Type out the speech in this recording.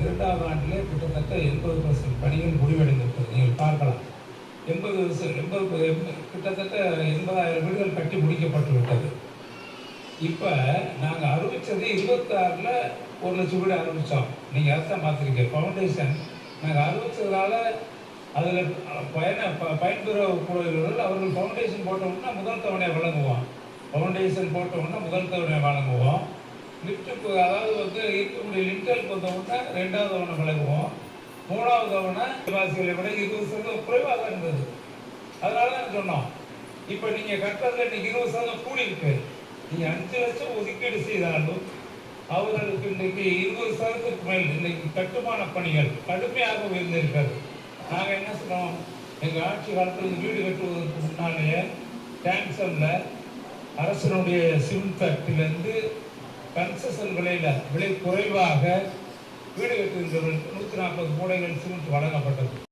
இரண்டாவது ஆண்டிலே கிட்டத்தட்ட 80% பணிகள் முடிவடைந்திருக்கிறது. நீங்கள் பார்க்கலாம். 80 கிட்டத்தட்ட 80,000 வீடுகள் கட்டி முடிக்கப்பட்டு விட்டது. இப்போ நாங்கள் அறிவித்தது 26ல் 1,00,000 வீடு அறிவித்தோம். நீங்கள் அதான் பார்த்துருக்கீங்க. ஃபவுண்டேஷன் நாங்கள் அறிவித்ததால் அதில் பயன்பெறக்கூடியவர்கள் அவர்கள் ஃபவுண்டேஷன் போட்டோம்னா முதல் தவணையை வழங்குவோம். ஃபவுண்டேஷன் போட்டோம்னா முதல் தவணையை வழங்குவோம். லிஃப்ட்டுக்கு அதாவது இருக்கக்கூடிய லிண்டலுக்கு வந்தோம்னா 2வது தவணை வழங்குவோம். 3வது தவணை வாசிகளை விட 20% குறைவாக இருந்தது. அதனால தான் சொன்னோம். இப்போ நீங்கள் கட்டுறதுல இன்னைக்கு 20% கூடி இருக்கு. நீங்கள் 5 லட்சம் ஒதுக்கீடு செய்தாலும் அவர்களுக்கு இன்றைக்கு 20%க்கு மேல் இன்னைக்கு கட்டுமான பணிகள் கடுமையாக உயர்ந்திருக்கிறது. நாங்கள் என்ன சொன்னோம், எங்கள் ஆட்சி காலத்தில் வீடு கட்டுவதற்கு முன்னாலேயே டேங்க்ஸனில் அரசனுடைய சிவில் ஃபேக்டரியிலேருந்து கன்செஷன் விலை குறைவாக வீடு கட்டுகின்றவர்களுக்கு 140 மூடைகள் சிமெண்ட் வழங்கப்பட்டது.